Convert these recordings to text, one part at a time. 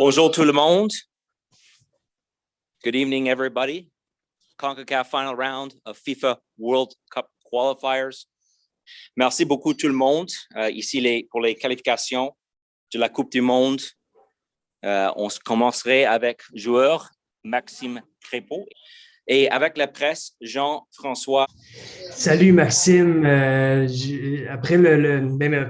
Bonjour tout le monde. Good evening, everybody. CONCACAF final round of FIFA World Cup Qualifiers. Merci beaucoup tout le monde. Ici, pour les qualifications de la Coupe du Monde, on commencerait avec joueur Maxime Crépeau et avec la presse, Jean-François. Salut Maxime.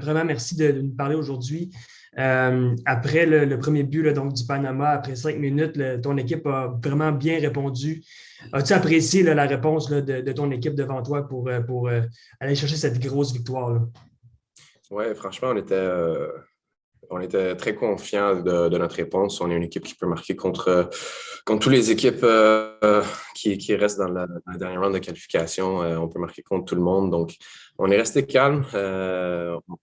Vraiment merci de nous parler aujourd'hui. Après le premier but donc, du Panama, après 5 minutes, ton équipe a vraiment bien répondu. As-tu apprécié la réponse de ton équipe devant toi pour aller chercher cette grosse victoire? Oui, franchement, on était très confiants de notre réponse. On est une équipe qui peut marquer contre toutes les équipes qui restent dans la dernière round de qualification. On peut marquer contre tout le monde. Donc, on est resté calme.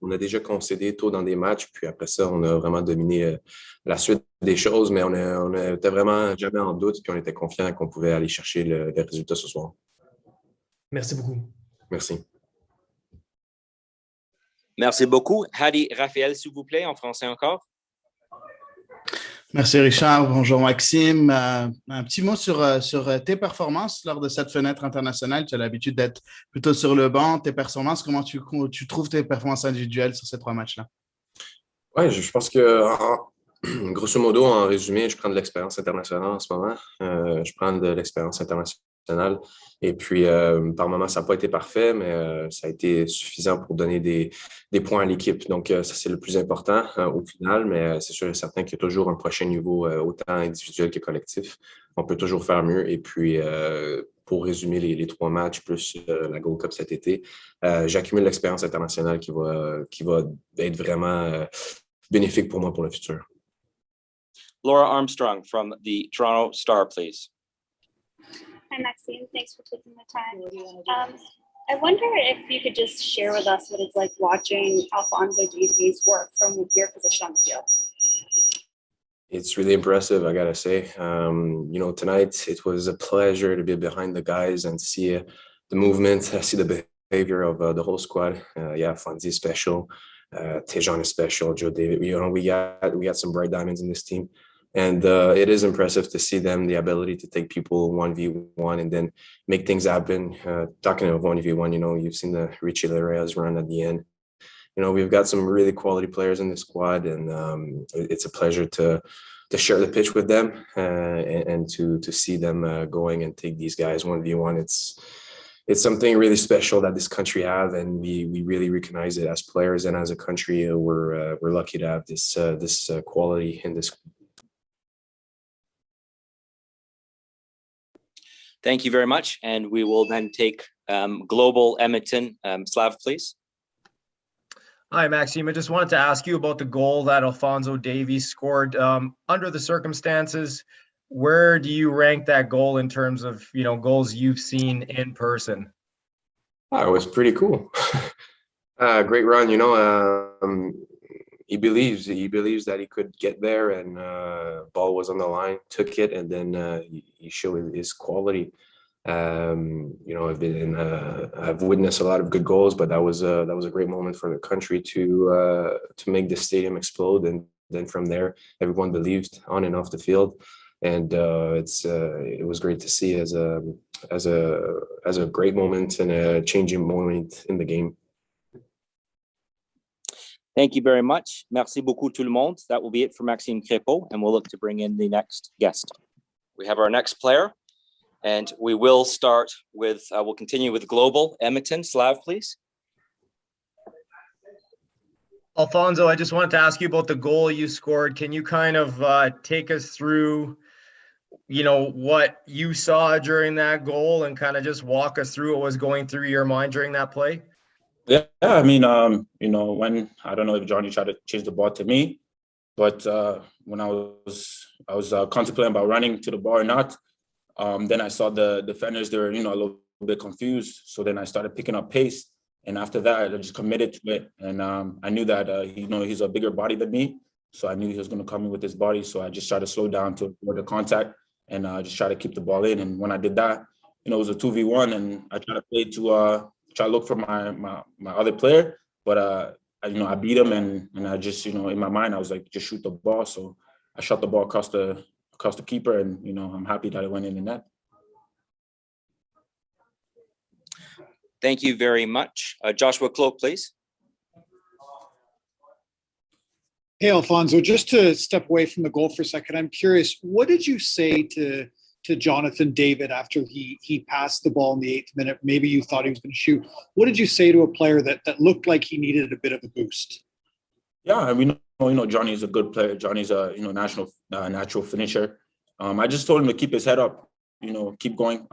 On a déjà concédé tôt dans des matchs. Puis après ça, on a vraiment dominé la suite des choses. Mais on était vraiment jamais en doute. Puis on était confiants qu'on pouvait aller chercher le résultat ce soir. Merci beaucoup. Merci. Merci beaucoup. Hadi Raphaël, s'il vous plaît, en français encore. Merci Richard. Bonjour Maxime. Un petit mot sur tes performances lors de cette fenêtre internationale. Tu as l'habitude d'être plutôt sur le banc. Tes performances, comment tu trouves tes performances individuelles sur ces 3 matchs-là? Oui, je pense que grosso modo, en résumé, je prends de l'expérience internationale en ce moment. Je prends de l'expérience internationale. Et puis, par moments, ça n'a pas été parfait, mais ça a été suffisant pour donner des points à l'équipe. Donc, ça, c'est le plus important au final, mais c'est sûr et certain qu'il y a toujours un prochain niveau, autant individuel que collectif. On peut toujours faire mieux. Et puis, pour résumer les 3 matchs plus la Gold Cup cet été, j'accumule l'expérience internationale qui va être vraiment bénéfique pour moi pour le futur. Laura Armstrong from the Toronto Star, please. Hi, Maxime. Thanks for taking the time. I wonder if you could just share with us what it's like watching Alphonso Davies work from your position on the field. It's really impressive, I gotta say. Tonight it was a pleasure to be behind the guys and see the movement, see the behavior of the whole squad. Fonzie is special, Tejan is special, Joe David. We got some bright diamonds in this team. And it is impressive to see them, the ability to take people 1v1 and then make things happen. Talking of 1v1, you've seen the Richie Larrea's run at the end. We've got some really quality players in the squad, and it's a pleasure to share the pitch with them and to see them going and take these guys 1v1. It's something really special that this country have, and we really recognize it as players and as a country. We're lucky to have this quality in this. Thank you very much. And we will then take Global Edmonton. Slav, please. Hi, Maxime. I just wanted to ask you about the goal that Alphonso Davies scored. Under the circumstances, where do you rank that goal in terms of, goals you've seen in person? It was pretty cool. Great run, He believes that he could get there, and ball was on the line, took it, and then he showed his quality. I've witnessed a lot of good goals, but that was a great moment for the country to make the stadium explode, and then from there, everyone believed on and off the field, and it was great to see as a great moment and a changing moment in the game. Thank you very much. Merci beaucoup tout le monde. That will be it for Maxime Crépeau, and we'll look to bring in the next guest. We have our next player, and we will start with, we'll continue with Global Edmonton. Slav, please. Alphonso, I just wanted to ask you about the goal you scored. Can you kind of take us through, what you saw during that goal and kind of just walk us through what was going through your mind during that play? Yeah, I mean, when I don't know if Johnny tried to change the ball to me, but when I was contemplating about running to the ball or not, then I saw the defenders, they were, a little bit confused. So then I started picking up pace, and after that, I just committed to it. And I knew that he's a bigger body than me, so I knew he was going to come in with his body. So I just tried to slow down to avoid the contact, and just try to keep the ball in. And when I did that, it was a 2v1, and I tried to play to try to look for my other player, but I beat him, and I just, in my mind, I was like, just shoot the ball. So shot the ball across the keeper, and I'm happy that it went in the net. Thank you very much. Joshua Cloak, please. Hey, Alphonso, just to step away from the goal for a second, I'm curious, what did you say to Jonathan David after he passed the ball in the 8th minute? Maybe you thought he was going to shoot. What did you say to a player that looked like he needed a bit of a boost? Yeah, we know Johnny's a good player. Johnny's a natural finisher. I just told him to keep his head up, keep going.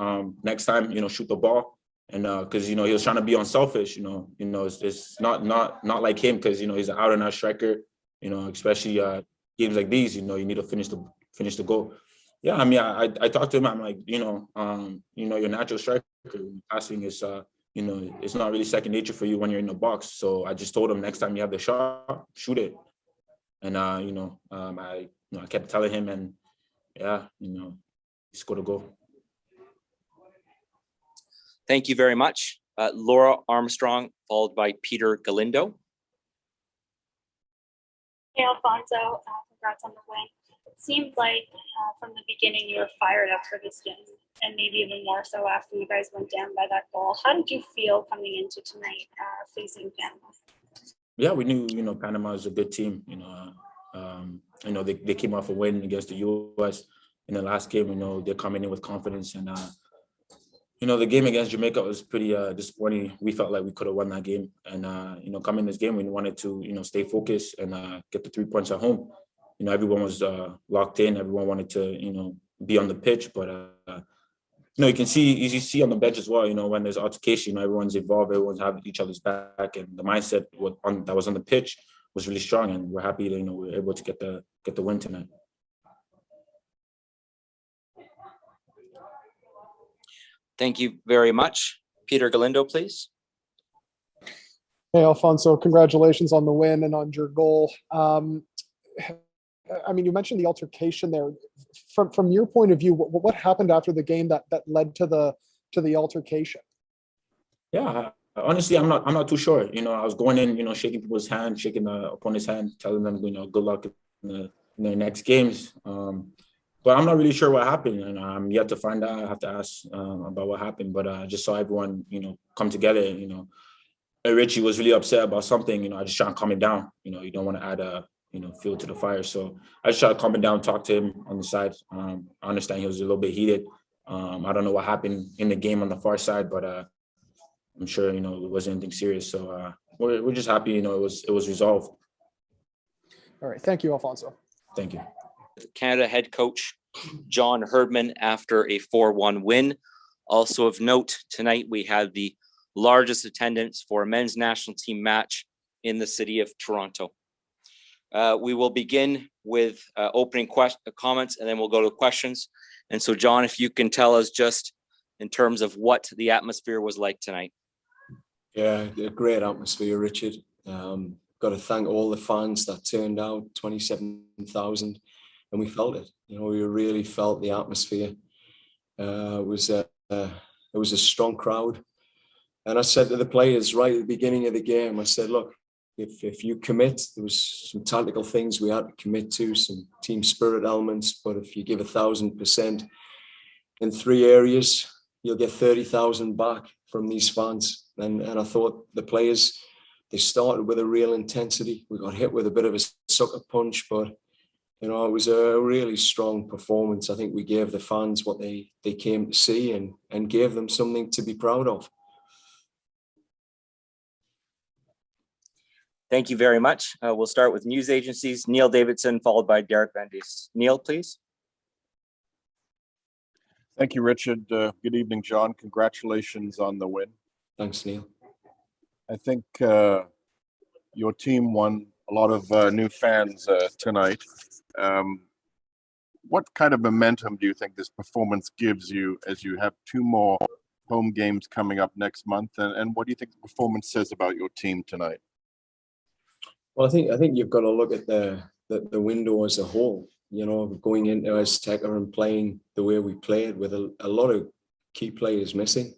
Next time, shoot the ball, and because he was trying to be unselfish. It's not like him, because he's an out-and-out striker. Especially games like these, you need to finish the goal. Yeah, I mean, I talked to him. I'm like, your natural striker passing is, it's not really second nature for you when you're in the box. So I just told him, next time you have the shot, shoot it. And I kept telling him, and yeah, he scored a goal. Thank you very much, Laura Armstrong, followed by Peter Galindo. Hey, Alphonso, congrats on the win. It seemed like from the beginning you were fired up for this game, and maybe even more so after you guys went down by that goal. How did you feel coming into tonight facing Panama? Yeah, we knew, Panama is a good team. They came off a win against the U.S. in the last game. They're coming in with confidence, and the game against Jamaica was pretty disappointing. We felt like we could have won that game. And, coming in this game, we wanted to, stay focused and get the 3 points at home. Everyone was locked in. Everyone wanted to, be on the pitch. But, you can see on the bench as well, when there's altercation, everyone's involved, everyone's having each other's back. And the mindset that was on the pitch was really strong. And we're happy that, we were able to get the win tonight. Thank you very much. Peter Galindo, please. Hey, Alphonso, congratulations on the win and on your goal. I mean, you mentioned the altercation there. From your point of view, what happened after the game that led to the altercation? Yeah, honestly, I'm not too sure. I was going in, shaking people's hand, shaking the opponent's hand, telling them, good luck in the next games. But I'm not really sure what happened, and I'm yet to find out. I have to ask about what happened. But I just saw everyone, come together. Richie was really upset about something. I just try and calm it down. You don't want to add fuel to the fire. So I just try to calm it down, talk to him on the side. I understand he was a little bit heated. I don't know what happened in the game on the far side, but I'm sure it wasn't anything serious. So we're just happy. It was resolved. All right, thank you, Alphonso. Thank you. Canada head coach John Herdman after a 4-1 win. Also of note, tonight we had the largest attendance for a men's national team match in the city of Toronto. We will begin with opening comments, and then we'll go to questions. And so, John, if you can tell us just in terms of what the atmosphere was like tonight. Yeah, a great atmosphere, Richard. Got to thank all the fans that turned out, 27,000. And we felt it, we really felt the atmosphere. It was a strong crowd. And I said to the players right at the beginning of the game, I said, look, if you commit, there was some tactical things we had to commit to, some team spirit elements, but if you give 1,000% in 3 areas, you'll get 30,000 back from these fans. And I thought the players, they started with a real intensity. We got hit with a bit of a sucker punch, but it was a really strong performance. I think we gave the fans what they came to see and gave them something to be proud of. Thank you very much. We'll start with news agencies. Neil Davidson, followed by Derek Van Diest. Neil, please. Thank you, Richard. Good evening, John. Congratulations on the win. Thanks, Neil. I think your team won a lot of new fans tonight. What kind of momentum do you think this performance gives you as you have 2 more home games coming up next month? And what do you think the performance says about your team tonight? Well, I think you've got to look at the window as a whole. Going into Azteca and playing the way we played with a lot of key players missing,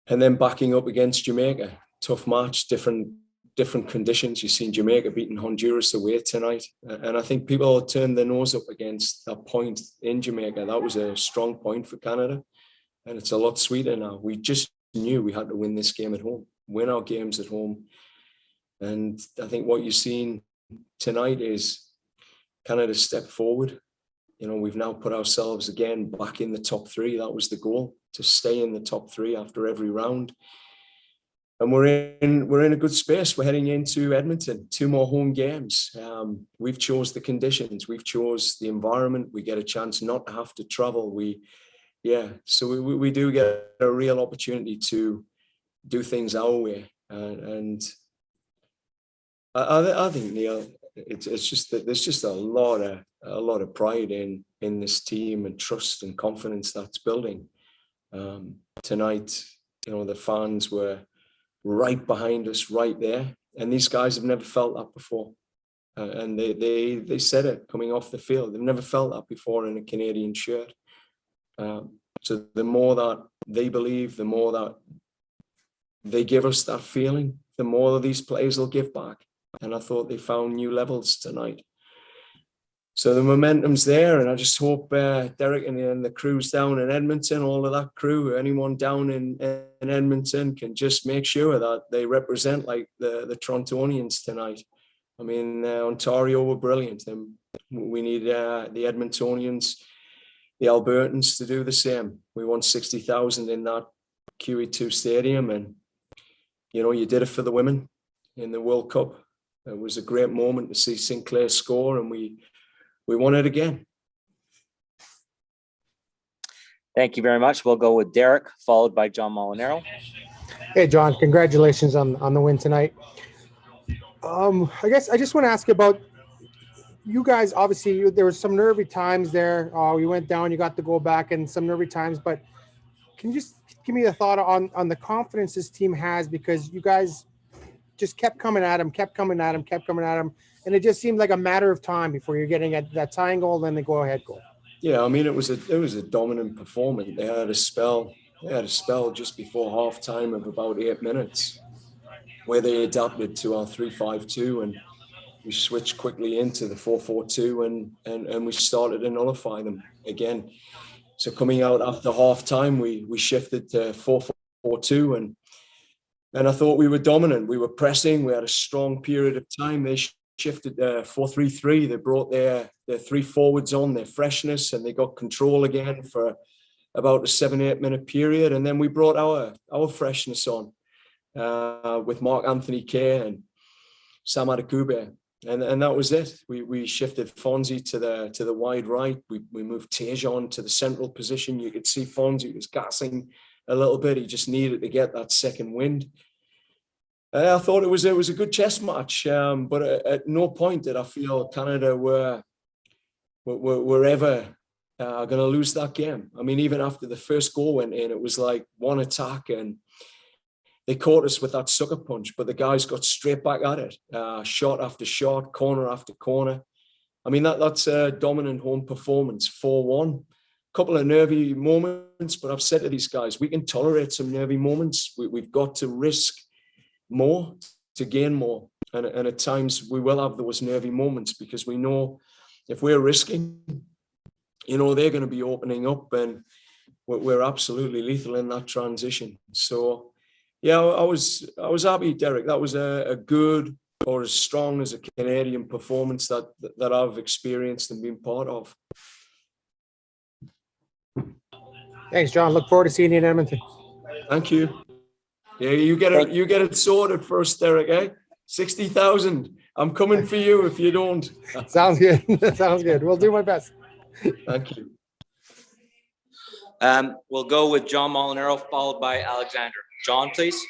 and then backing up against Jamaica, tough match, different different conditions. You've seen Jamaica beating Honduras away tonight. And I think people turned their nose up against that point in Jamaica. That was a strong point for Canada. And it's a lot sweeter now. We just knew we had to win this game at home, win our games at home. And I think what you've seen tonight is Canada step forward. You know, we've now put ourselves again back in the top three. That was the goal, to stay in the top three after every round. And we're in a good space. We're heading into Edmonton, 2 more home games. We've chose the conditions. We've chose the environment. We get a chance not to have to travel. So we do get a real opportunity to do things our way. And I think, Neil, it's just that there's just a lot of pride in this team and trust and confidence that's building. Tonight, you know, the fans were right behind us, right there, and these guys have never felt that before. And they said it coming off the field. They've never felt that before in a Canadian shirt. So the more that they believe, the more that they give us that feeling, the more these players will give back. And I thought they found new levels tonight. So the momentum's there, and I just hope Derek and the crews down in Edmonton, all of that crew, anyone down in Edmonton can just make sure that they represent like the Torontonians tonight. I mean, Ontario were brilliant, and we need the Edmontonians, the Albertans to do the same. We won 60,000 in that QE2 stadium, and, you know, you did it for the women in the World Cup. It was a great moment to see Sinclair score, and we won it again. Thank you very much. We'll go with Derek, followed by John Molinaro. Hey, John, congratulations on the win tonight. I guess I just want to ask you about you guys. Obviously, there was some nervy times there. You went down, you got the goal back, and some nervy times. But can you just give me a thought on the confidence this team has? Because you guys just kept coming at him, and it just seemed like a matter of time before you're getting at that tying goal, then the go-ahead goal. Yeah, I mean, it was a dominant performance. They had a spell just before halftime of about 8 minutes where they adapted to our 3-5-2, and we switched quickly into the 4-4-2, and we started to nullify them again. So coming out after halftime, we shifted to 4-4-2, and I thought we were dominant. We were pressing. We had a strong period of time. They shifted 4-3-3. They brought their 3 forwards on, their freshness, and they got control again for about a 7-8 minute period. And then we brought our freshness on with Mark Anthony Kerr and Sam Adekugbe. And that was it. We shifted Fonzie to the wide right. We moved Tejan to the central position. You could see Fonzie was gassing a little bit. He just needed to get that second wind. I thought it was a good chess match, but at no point did I feel Canada were ever going to lose that game. I mean, even after the first goal went in, it was like one attack, and they caught us with that sucker punch, but the guys got straight back at it, shot after shot, corner after corner. I mean, that's a dominant home performance, 4-1. Couple of nervy moments, but I've said to these guys, we can tolerate some nervy moments. We've got to risk more to gain more, and at times we will have those nervy moments, because we know if we're risking, you know, they're going to be opening up, and we're absolutely lethal in that transition. So yeah, I was happy, Derek. That was a good, or as strong as a Canadian performance that I've experienced and been part of. Thanks, John. Look forward to seeing you in Edmonton. Thank you. Yeah, you get it sorted first, Derek, eh? 60,000. I'm coming for you if you don't. Sounds good. Sounds good. We'll do my best. Thank you. We'll go with John Molinaro, followed by Alexander. John, please.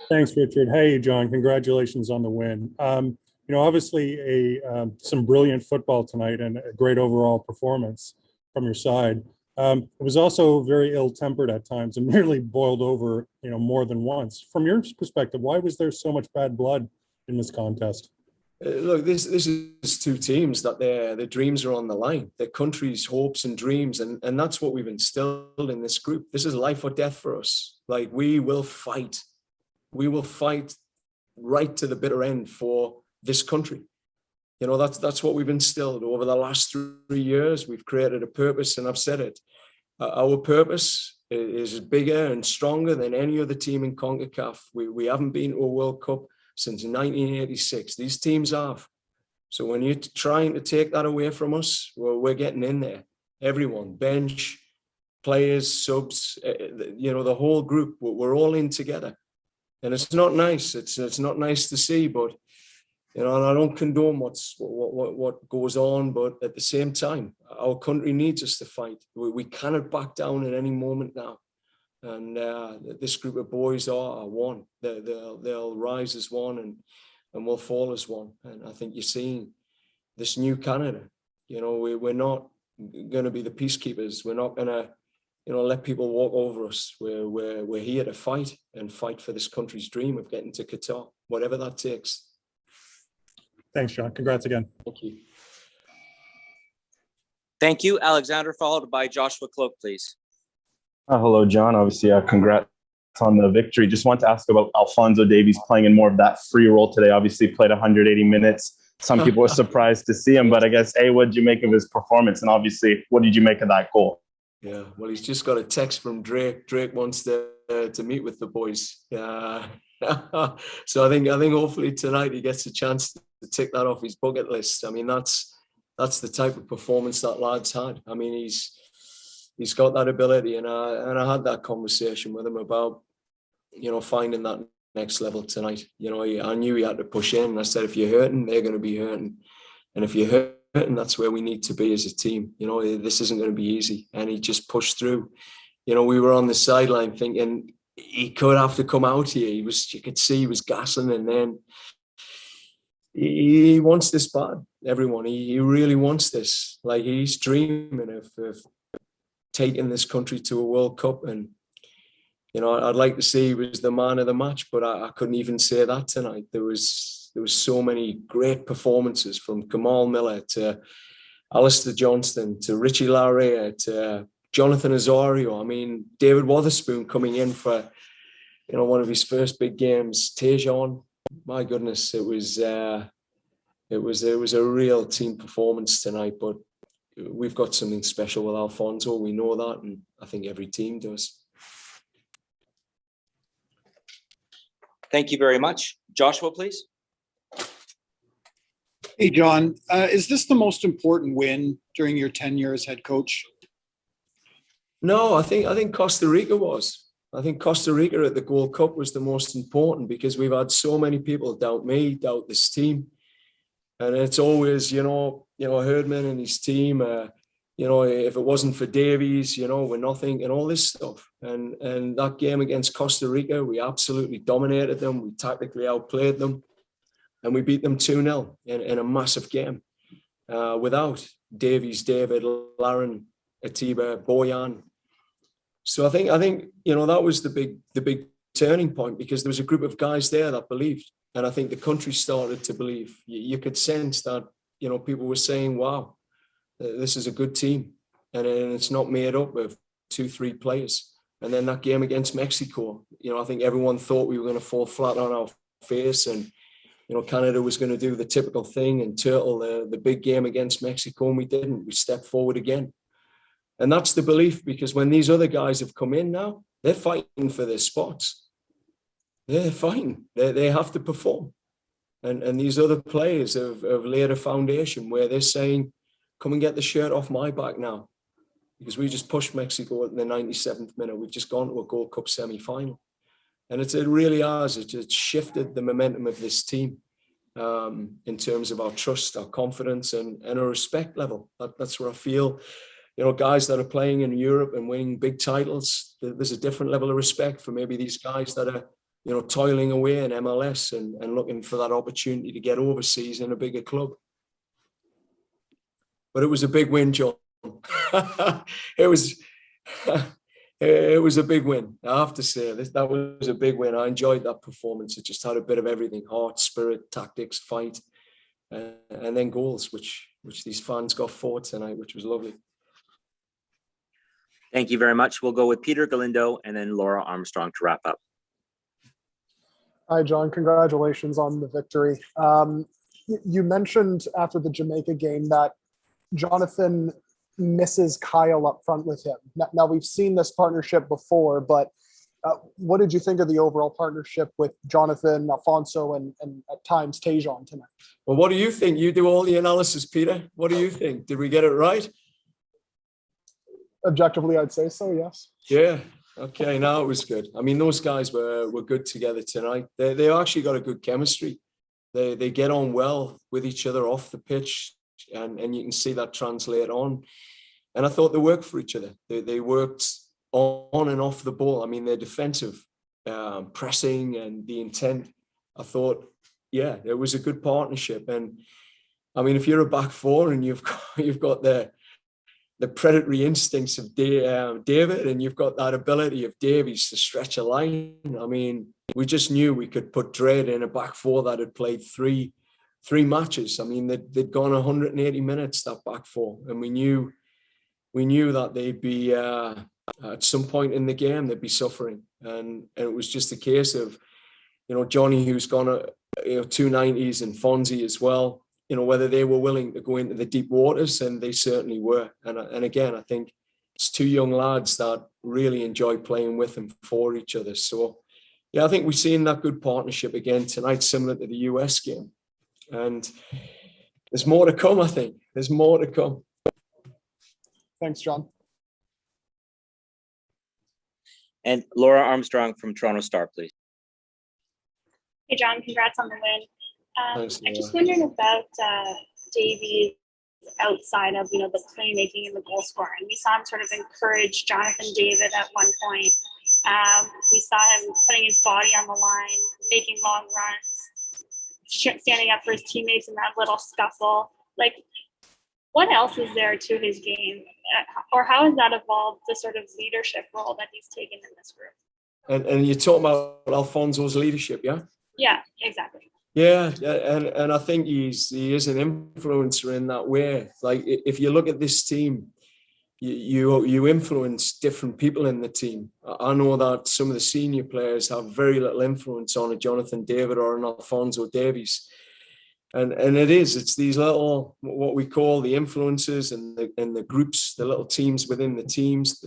Thanks, Richard. Hey, John, congratulations on the win. You know, obviously some brilliant football tonight and a great overall performance from your side. It was also very ill-tempered at times and nearly boiled over, you know, more than once. From your perspective, why was there so much bad blood in this contest? Look, this is 2 teams that their dreams are on the line, their country's hopes and dreams, and that's what we've instilled in this group. This is life or death for us. Like, we will fight. We will fight right to the bitter end for this country. You know, that's what we've instilled over the last 3 years. We've created a purpose, and I've said it. Our purpose is bigger and stronger than any other team in CONCACAF. We haven't been to a World Cup since 1986. These teams have. So when you're trying to take that away from us, well, we're getting in there. Everyone, bench, players, subs, you know, the whole group, we're all in together. And it's not nice. It's not nice to see, but, you know, and I don't condone what goes on, but at the same time, our country needs us to fight. We cannot back down at any moment now. And this group of boys are one. They'll rise as one and we'll fall as one. And I think you're seeing this new Canada. You know, we're not going to be the peacekeepers. We're not going to, you know, let people walk over us. We're here to fight and fight for this country's dream of getting to Qatar, whatever that takes. Thanks, John. Congrats again. Thank you. Thank you. Alexander, followed by Joshua Cloak, please. Hello, John. Obviously, congrats on the victory. Just want to ask about Alphonso Davies playing in more of that free role today. Obviously, played 180 minutes. Some people were surprised to see him, but I guess, what did you make of his performance? And obviously, what did you make of that goal? Yeah, well, he's just got a text from Drake. Drake wants to meet with the boys. So I think hopefully tonight he gets a chance to tick that off his bucket list. I mean, that's the type of performance that lad's had. I mean, he's got that ability, and I had that conversation with him about, you know, finding that next level tonight. You know, I knew he had to push in, and I said, if you're hurting, they're going to be hurting, and if you're hurting, that's where we need to be as a team. You know, this isn't going to be easy, and he just pushed through. You know, we were on the sideline thinking he could have to come out here. You could see he was gassing, and then he wants this bad. Everyone, he really wants this. Like, he's dreaming of taking this country to a World Cup, and you know, I'd like to say he was the man of the match, but I couldn't even say that tonight. There was so many great performances, from Kamal Miller to Alistair Johnston to Richie Laryea to Jonathan Osorio. I mean, David Wotherspoon coming in for, you know, one of his first big games. Tejan, my goodness, it was a real team performance tonight. But we've got something special with Alphonso. We know that, and I think every team does. Thank you very much. Joshua, please. Hey, John, is this the most important win during your tenure as head coach? No, I think Costa Rica was. I think Costa Rica at the Gold Cup was the most important, because we've had so many people doubt me, doubt this team. And it's always, you know, Herdman and his team, you know, if it wasn't for Davies, you know, we're nothing, and all this stuff. And that game against Costa Rica, we absolutely dominated them. We tactically outplayed them, and we beat them 2-0 in a massive game without Davies, David, Larin, Atiba, Boyan. So I think you know, that was the big turning point, because there was a group of guys there that believed, and I think the country started to believe. You could sense that, you know, people were saying, "Wow, this is a good team," and it's not made up of 2-3 players. And then that game against Mexico, you know, I think everyone thought we were going to fall flat on our face, and you know, Canada was going to do the typical thing and turtle the big game against Mexico, and we didn't. We stepped forward again. And that's the belief, because when these other guys have come in now, they're fighting for their spots. They're fighting. They have to perform. And these other players have laid a foundation where they're saying, come and get the shirt off my back now. Because we just pushed Mexico in the 97th minute. We've just gone to a Gold Cup semi-final. And it really has. It's shifted the momentum of this team in terms of our trust, our confidence, and our respect level. That's where I feel, you know, guys that are playing in Europe and winning big titles, there's a different level of respect for maybe these guys that are, you know, toiling away in MLS and looking for that opportunity to get overseas in a bigger club. But it was a big win, John. It was a big win. I have to say that was a big win. I enjoyed that performance. It just had a bit of everything: heart, spirit, tactics, fight, and then goals, which these fans got for tonight, which was lovely. Thank you very much. We'll go with Peter Galindo and then Laura Armstrong to wrap up. Hi, John. Congratulations on the victory. You mentioned after the Jamaica game that Jonathan misses Kyle up front with him. Now we've seen this partnership before, but what did you think of the overall partnership with Jonathan, Alphonso, and at times Tajon tonight? Well, what do you think? You do all the analysis, Peter. What do you think? Did we get it right? Objectively, I'd say so, yes. Yeah. Okay, no, it was good. I mean, those guys were good together tonight. They actually got a good chemistry. They get on well with each other off the pitch, and you can see that translate on. And I thought they worked for each other. They worked on and off the ball. I mean, their defensive pressing and the intent, I thought, yeah, it was a good partnership. And I mean, if you're a back four and you've got the predatory instincts of David, and you've got that ability of Davies to stretch a line. I mean, we just knew we could put Dredd in a back four that had played three matches. I mean, they'd gone 180 minutes, that back four, and we knew that they'd be at some point in the game they'd be suffering, and it was just a case of, Johnny, who's gone 290s, and Fonzie as well. Whether they were willing to go into the deep waters, and they certainly were. And again, I think it's two young lads that really enjoy playing with and for each other. So, yeah, I think we've seen that good partnership again tonight, similar to the US game. And there's more to come, I think. There's more to come. Thanks, John. And Laura Armstrong from Toronto Star, please. Hey, John, congrats on the win. Thanks, I just wondered about Davies outside of, the playmaking and the goal scoring. We saw him sort of encourage Jonathan David at one point. We saw him putting his body on the line, making long runs, standing up for his teammates in that little scuffle. Like, what else is there to his game? Or how has that evolved, the sort of leadership role that he's taken in this group? And you're talking about Alphonso's leadership, yeah? Yeah, exactly. Yeah, and I think he is an influencer in that way. Like, if you look at this team, you influence different people in the team. I know that some of the senior players have very little influence on a Jonathan David or an Alphonso Davies. And it's these little, what we call the influencers and the groups, the little teams within the teams,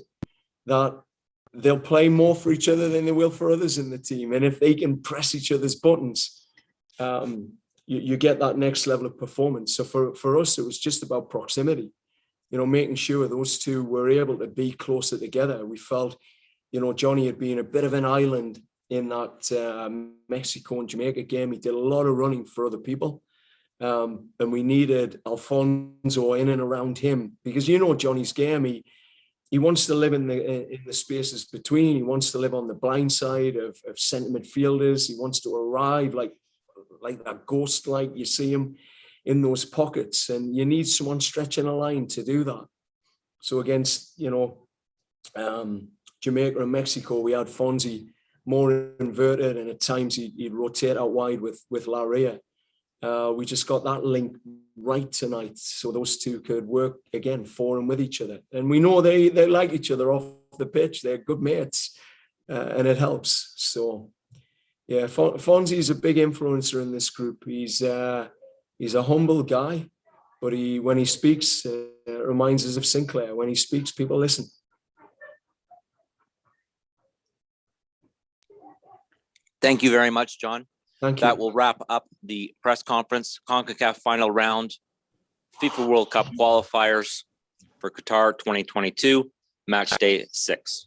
that they'll play more for each other than they will for others in the team. And if they can press each other's buttons, you get that next level of performance. So for us, it was just about proximity, making sure those two were able to be closer together. We felt, Johnny had been a bit of an island in that Mexico and Jamaica game. He did a lot of running for other people. And we needed Alphonso in and around him, because Johnny's game, he wants to live in the spaces between. He wants to live on the blind side of centre midfielders. He wants to arrive like that ghost light. You see him in those pockets, and you need someone stretching a line to do that. So against Jamaica and Mexico, we had Fonzie more inverted, and at times he'd rotate out wide with Laria. We just got that link right tonight, so those two could work again for and with each other. And we know they like each other off the pitch. They're good mates, and it helps. So, yeah, Fonzie is a big influencer in this group. He's a humble guy, but when he speaks, it reminds us of Sinclair. When he speaks, people listen. Thank you very much, John. Thank you. That will wrap up the press conference. CONCACAF final round, FIFA World Cup qualifiers for Qatar 2022, match day 6.